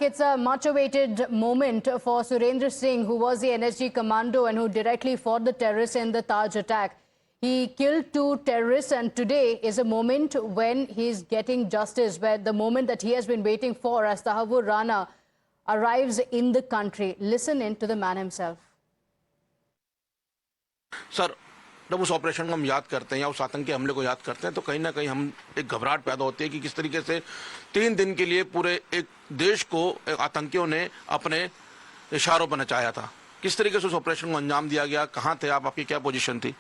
It's a much-awaited moment for Surendra Singh, who was the NSG commando and who directly fought the terrorists in the Taj attack. He killed 2 terrorists, and today is a moment when he's getting justice, where the moment that he has been waiting for as Tahavur Rana arrives in the country. Listen in to the man himself. Sir, जब उस operation को हम याद करते हैं या उस आतंकी हमले को याद करते हैं तो कहीं ना कहीं हम एक घबराहट पैदा होती है कि किस तरीके से 3 दिन के लिए पूरे एक देश को आतंकियों ने अपने इशारों पर नचाया था। किस तरीके से उस ऑपरेशन को अंजाम दिया गया, कहाँ थे आप, आपकी क्या पोजीशन थी?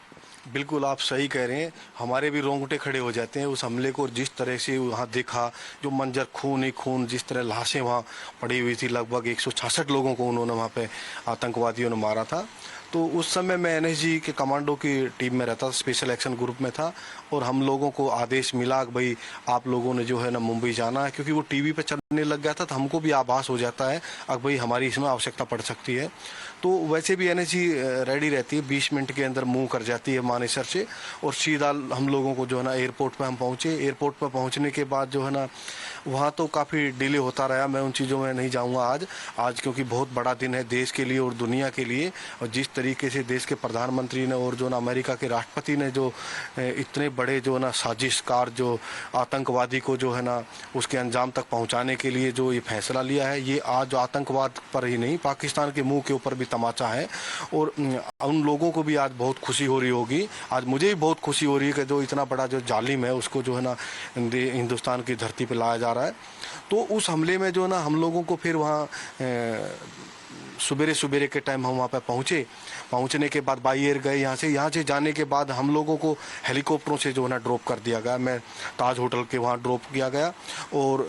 बिल्कुल आप सही कह रहे हैं, हमारे भी रोंगटे खड़े हो जाते हैं उस हमले को जिस तरह से वहाँ देखा, जो मंजर खून ही खून, जिस तरह लाशें वहाँ पड़ी हुई थी। लगभग 166 लोगों को उन्होंने वहाँ पे आतंकवादियों ने मारा था। तो उस समय मैं एनएसजी के कमांडो की टीम में रहता था, स्पेशल एक्शन ग्रुप में था, और हम लोगों को आदेश मिला कि भाई आप लोगों ने जो है ना मुंबई जाना है, क्योंकि वो टीवी पे चलने लग गया था तो हमको भी आभास हो जाता है अब भाई हमारी इसमें आवश्यकता पड़ सकती है। तो वैसे भी एनएसजी रेडी रहती है, 20 मिनट के अंदर मूव कर जाती है मानेसर से, और सीधा हम लोगों को जो है ना एयरपोर्ट पे हम पहुंचे। एयरपोर्ट पे पहुंचने के बाद जो है ना वहाँ तो काफ़ी डिले होता रहा। मैं उन चीज़ों में नहीं जाऊँगा आज क्योंकि बहुत बड़ा दिन है देश के लिए और दुनिया के लिए। और जिस तरीके से देश के प्रधानमंत्री ने और जो ना अमेरिका के राष्ट्रपति ने जो इतने बड़े जो ना साजिशकार जो आतंकवादी को जो है ना उसके अंजाम तक पहुँचाने के लिए जो ये फैसला लिया है, ये आज आतंकवाद पर ही नहीं पाकिस्तान के मुंह के ऊपर भी तमाचा है। और उन लोगों को भी आज बहुत खुशी हो रही होगी, आज मुझे भी बहुत खुशी हो रही है कि जो इतना बड़ा जो जालिम है उसको जो है ना हिंदुस्तान की धरती पर लाया जा रहा है। तो उस हमले में जो ना हम लोगों को फिर वहाँ सुबेरे के टाइम हम वहाँ पे पहुँचने के बाद बाई एयर गए। यहाँ से जाने के बाद हम लोगों को हेलीकॉप्टरों से जो है ना ड्रॉप कर दिया गया। मैं ताज होटल के वहाँ ड्रॉप किया गया, और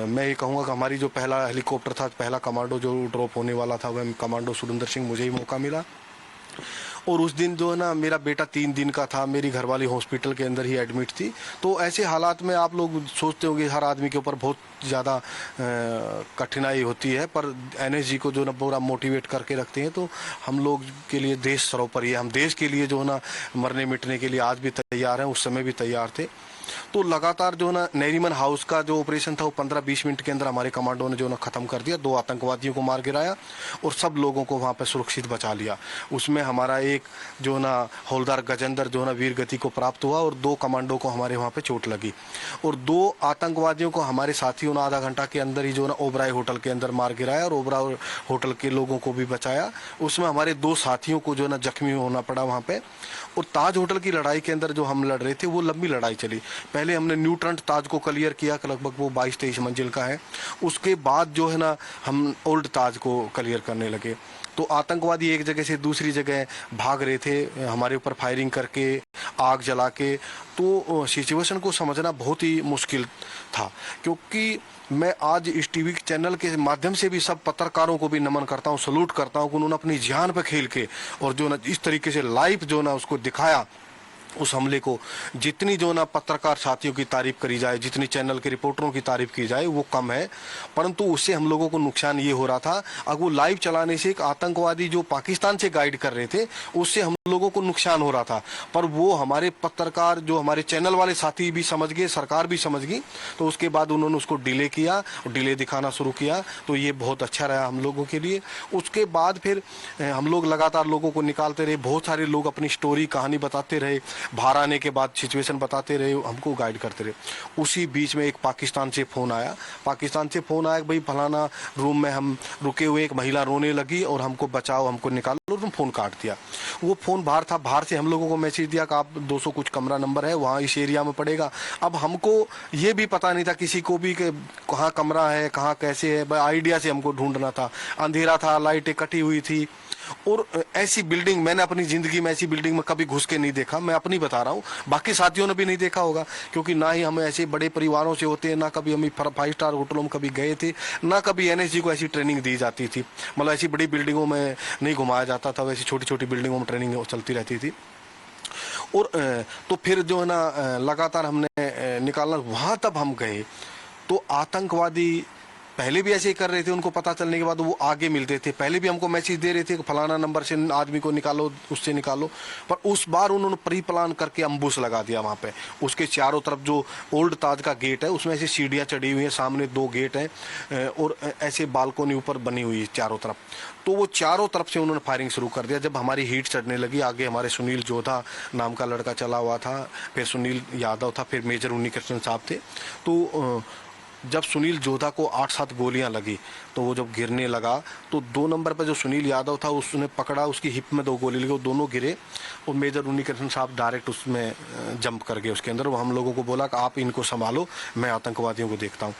मैं ये कहूँगा कि हमारी जो पहला हेलीकॉप्टर था, पहला कमांडो जो ड्रॉप होने वाला था, वह कमांडो सुरेंद्र सिंह, मुझे ही मौका मिला। और उस दिन जो है ना मेरा बेटा 3 दिन का था, मेरी घरवाली हॉस्पिटल के अंदर ही एडमिट थी। तो ऐसे हालात में आप लोग सोचते होंगे हर आदमी के ऊपर बहुत ज़्यादा कठिनाई होती है, पर एनएसजी को जो ना पूरा मोटिवेट करके रखते हैं। तो हम लोग के लिए देश सर्वोपरि है, हम देश के लिए जो है ना मरने मिटने के लिए आज भी तैयार हैं, उस समय भी तैयार थे। तो लगातार जो ना नरीमन हाउस का जो ऑपरेशन था वो 15-20 मिनट के अंदर हमारे कमांडो ने जो ना खत्म कर दिया। 2 आतंकवादियों को मार गिराया और सब लोगों को वहाँ पे सुरक्षित बचा लिया। उसमें हमारा एक जो ना हौलदार गजेंद्र जो ना वीर गति को प्राप्त हुआ, और 2 कमांडो को हमारे वहाँ पे चोट लगी, और 2 आतंकवादियों को हमारे साथियों ने आधा घंटा के अंदर ही जो ना ओबराय होटल के अंदर मार गिराया और ओबराय होटल के लोगों को भी बचाया। उसमें हमारे 2 साथियों को जो ना जख्मी होना पड़ा वहाँ पे। और ताज होटल की लड़ाई के अंदर जो हम लड़ रहे थे वो लंबी लड़ाई चली। पहले हमने न्यूट्रंट ताज को क्लियर किया, लगभग वो 22-23 मंजिल का है। उसके बाद जो है ना हम ओल्ड ताज को क्लियर करने लगे। तो आतंकवादी एक जगह से दूसरी जगह भाग रहे थे, हमारे ऊपर फायरिंग करके, आग जला के। तो सिचुएशन को समझना बहुत ही मुश्किल था, क्योंकि मैं आज इस टीवी चैनल के माध्यम से भी सब पत्रकारों को भी नमन करता हूँ, सलूट करता हूँ कि उन्होंने अपनी जान पर खेल के और जो ना इस तरीके से लाइव जो ना उसको दिखाया उस हमले को। जितनी जो ना पत्रकार साथियों की तारीफ करी जाए, जितनी चैनल के रिपोर्टरों की तारीफ की जाए वो कम है, परंतु उससे हम लोगों को नुकसान ये हो रहा था। अगर वो लाइव चलाने से एक आतंकवादी जो पाकिस्तान से गाइड कर रहे थे उससे हम लोगों को नुकसान हो रहा था, पर वो हमारे पत्रकार जो हमारे चैनल वाले साथी भी समझ गए, सरकार भी समझ गई। तो उसके बाद उन्होंने उसको डिले किया, डिले दिखाना शुरू किया। तो ये बहुत अच्छा रहा हम लोगों के लिए। उसके बाद फिर हम लोग लगातार लोगों को निकालते रहे, बहुत सारे लोग अपनी स्टोरी कहानी बताते रहे, बाहर आने के बाद सिचुएशन बताते रहे, हमको गाइड करते रहे। उसी बीच में एक पाकिस्तान से फ़ोन आया कि भाई फलाना रूम में हम रुके हुए, एक महिला रोने लगी और हमको बचाओ, हमको निकालो, और फ़ोन काट दिया। वो फ़ोन बाहर था, बाहर से हम लोगों को मैसेज दिया कि आप 200 कुछ कमरा नंबर है वहाँ इस एरिया में पड़ेगा। अब हमको ये भी पता नहीं था किसी को भी कि कहाँ कमरा है, कहाँ कैसे है, आइडिया से हमको ढूंढना था। अंधेरा था, लाइटें कटी हुई थी, और ऐसी बिल्डिंग मैंने अपनी ज़िंदगी में ऐसी बिल्डिंग में कभी घुस के नहीं देखा। मैं अपनी बता रहा हूँ, बाकी साथियों ने भी नहीं देखा होगा, क्योंकि ना ही हम ऐसे बड़े परिवारों से होते हैं, ना कभी हम 5 स्टार होटलों में कभी गए थे, ना कभी एनएसजी को ऐसी ट्रेनिंग दी जाती थी। मतलब ऐसी बड़ी बिल्डिंगों में नहीं घुमाया जाता था, वैसी छोटी छोटी बिल्डिंगों में ट्रेनिंग चलती रहती थी। और तो फिर जो है ना लगातार हमने निकालना, वहाँ तब हम गए तो आतंकवादी पहले भी ऐसे ही कर रहे थे, उनको पता चलने के बाद वो आगे मिलते थे। पहले भी हमको मैसेज दे रहे थे कि फलाना नंबर से आदमी को निकालो, उससे निकालो, पर उस बार उन्होंने प्री प्लान करके अम्बुश लगा दिया वहाँ पे। उसके चारों तरफ जो ओल्ड ताज का गेट है उसमें ऐसी सीढ़ियाँ चढ़ी हुई हैं, सामने 2 गेट हैं और ऐसे बालकोनी ऊपर बनी हुई है चारों तरफ। तो वो चारों तरफ से उन्होंने फायरिंग शुरू कर दिया। जब हमारी हीट चढ़ने लगी, आगे हमारे सुनील जोधा नाम का लड़का चला हुआ था, फिर सुनील यादव था, फिर मेजर उन्नीकृष्णन साहब थे। तो जब सुनील जोधा को 8-7 गोलियां लगी तो वो जब गिरने लगा तो 2 नंबर पर जो सुनील यादव था उसने पकड़ा, उसकी हिप में 2 गोली लगी, वो दोनों गिरे और मेजर उन्नीकृष्णन साहब डायरेक्ट उसमें जंप कर गए उसके अंदर। वो हम लोगों को बोला कि आप इनको संभालो, मैं आतंकवादियों को देखता हूँ।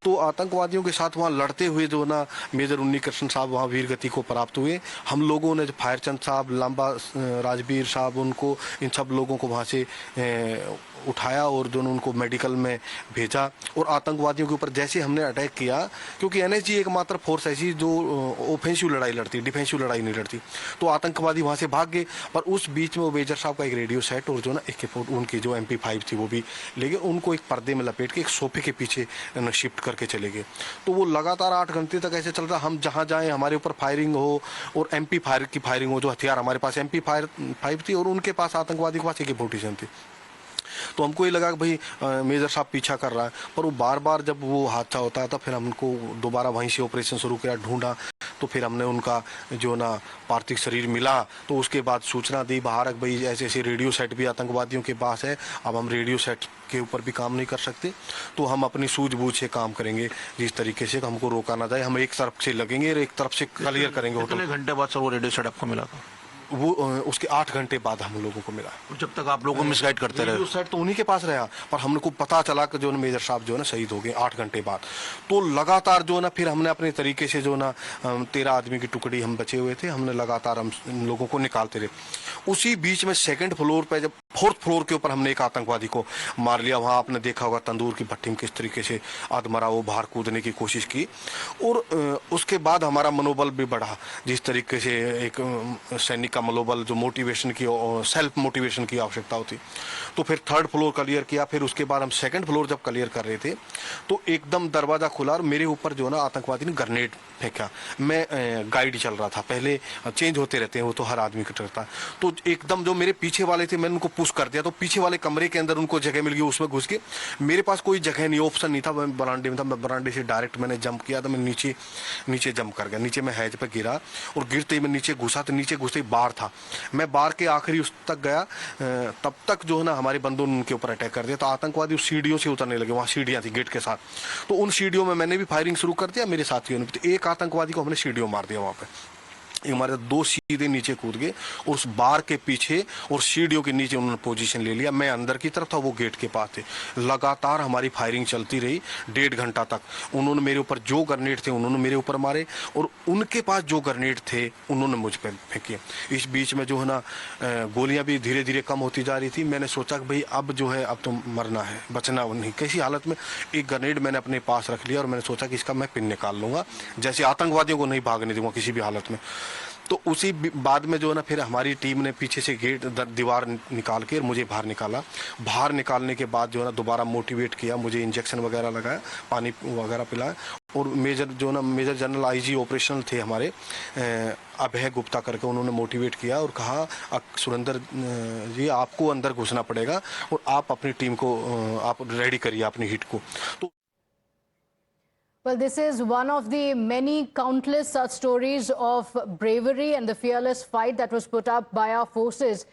तो आतंकवादियों के साथ वहाँ लड़ते हुए जो ना मेजर उन्नीकृष्णन साहब वहाँ वीर गति को प्राप्त हुए। हम लोगों ने फायरचंद साहब, लांबा राजवीर साहब, उनको इन सब लोगों को वहाँ से उठाया और जो उनको मेडिकल में भेजा। और आतंकवादियों के ऊपर जैसे हमने अटैक किया, क्योंकि एनएसजी एकमात्र फोर्स ऐसी जो ऑफेंसिव लड़ाई लड़ती, डिफेंसिव लड़ाई नहीं लड़ती, तो आतंकवादी वहाँ से भाग गए। पर उस बीच में वो मेजर साहब का एक रेडियो सेट और जो ना AK-40 उनकी जो MP5 थी वो भी ले गए। उनको एक पर्दे में लपेट के एक सोफे के पीछे शिफ्ट करके चले गए। तो वो लगातार 8 घंटे तक ऐसे चल रहा। हम जहाँ जाएं हमारे ऊपर फायरिंग हो और MP5 की फायरिंग हो। जो हथियार हमारे पास MP5 थी और उनके पास आतंकवादी के पास AK-47 थी। तो हमको ये लगा कि भाई मेजर साहब पीछा कर रहा है, पर वो बार बार जब वो हादसा होता था फिर हमको दोबारा वहीं से ऑपरेशन शुरू किया, ढूंढा। तो फिर हमने उनका जो ना पार्थिव शरीर मिला तो उसके बाद सूचना दी बाहर कि भाई ऐसे ऐसे रेडियो सेट भी आतंकवादियों के पास है, अब हम रेडियो सेट के ऊपर भी काम नहीं कर सकते, तो हम अपनी सूझबूझ से काम करेंगे जिस तरीके से हमको रोका ना जाए। हम एक तरफ से लगेंगे और एक तरफ से क्लियर करेंगे। कितने घंटे बाद सर वो रेडियो सेट आपको मिला था? वो उसके 8 घंटे बाद हम लोगों को मिला। और जब तक आप लोगों को मिसगाइड करते रहे? रेडियो सेट तो उन्हीं के पास रहा, पर हमको पता चला कि जो ना मेजर साहब जो है ना शहीद हो गए 8 घंटे बाद। तो लगातार जो ना फिर हमने अपने तरीके से जो ना 13 आदमी की टुकड़ी हम बचे हुए थे, हमने लगातार हम लोगों को निकालते रहे। उसी बीच में 2nd फ्लोर पे जब 4th फ्लोर के ऊपर हमने एक आतंकवादी को मार लिया। वहाँ आपने देखा होगा तंदूर की भट्टी में किस तरीके से आदमरा वो बाहर कूदने की कोशिश की। और उसके बाद हमारा मनोबल भी बढ़ा। जिस तरीके से एक सैनिक का मनोबल, जो मोटिवेशन की, सेल्फ मोटिवेशन की आवश्यकता होती, तो फिर 3rd फ्लोर क्लियर किया। फिर उसके बाद हम 2nd फ्लोर जब क्लियर कर रहे थे तो एकदम दरवाजा खुला और मेरे ऊपर जो ना आतंकवादी ने ग्रेनेड फेंका। मैं गाइड चल रहा था, पहले चेंज होते रहते हैं वो तो हर आदमी को करता है। तो एकदम जो मेरे पीछे वाले थे मैंने उनको पुश कर दिया, तो पीछे वाले कमरे के अंदर उनको जगह मिल गई, उसमें घुस के। मेरे पास कोई जगह नहीं, ऑप्शन नहीं था, मैं बरामदे में था। मैं बरामदे से डायरेक्ट मैंने जंप किया तो मैं नीचे जंप कर गया। नीचे मैं हैज पे गिरा और गिरते ही मैं नीचे घुसा, तो नीचे घुसते ही बार था। मैं बार के आखिरी उस तक गया, तब तक जो है ना हमारे बंदों ने उनके ऊपर अटैक कर दिया। तो आतंकवादी उस सीढ़ियों से उतरने लगे, वहाँ सीढ़ियाँ थी गेट के साथ, तो उन सीढ़ियों में मैंने भी फायरिंग शुरू कर दिया, मेरे साथियों ने भी। तो एक आतंकवादी को हमने सीढ़ियों मार दिया वहाँ पे। हमारे 2 सीधे नीचे कूद गए और उस बार के पीछे और सीढ़ियों के नीचे उन्होंने पोजीशन ले लिया। मैं अंदर की तरफ था, वो गेट के पास थे। लगातार हमारी फायरिंग चलती रही 1.5 घंटा तक। उन्होंने मेरे ऊपर जो ग्रेनेड थे उन्होंने मेरे ऊपर मारे और उनके पास जो ग्रेनेड थे उन्होंने मुझ पर फेंके। इस बीच में जो है ना गोलियां भी धीरे धीरे कम होती जा रही थी। मैंने सोचा कि भाई अब जो है अब तो मरना है, बचना नहीं। किसी हालत में एक ग्रेनेड मैंने अपने पास रख लिया और मैंने सोचा कि इसका मैं पिन निकाल लूंगा, जैसे आतंकवादियों को नहीं भागने दूंगा किसी भी हालत में। तो उसी बाद में जो है ना फिर हमारी टीम ने पीछे से गेट दीवार निकाल के मुझे बाहर निकाला। बाहर निकालने के बाद जो है ना दोबारा मोटिवेट किया, मुझे इंजेक्शन वगैरह लगाया, पानी वगैरह पिलाया। और मेजर जनरल IG ऑपरेशनल थे हमारे अभय गुप्ता करके, उन्होंने मोटिवेट किया और कहा सुरेंद्र जी आपको अंदर घुसना पड़ेगा और आप अपनी टीम को आप रेडी करिए अपनी हिट को। तो Well, this is one of the many countless such stories of bravery and the fearless fight that was put up by our forces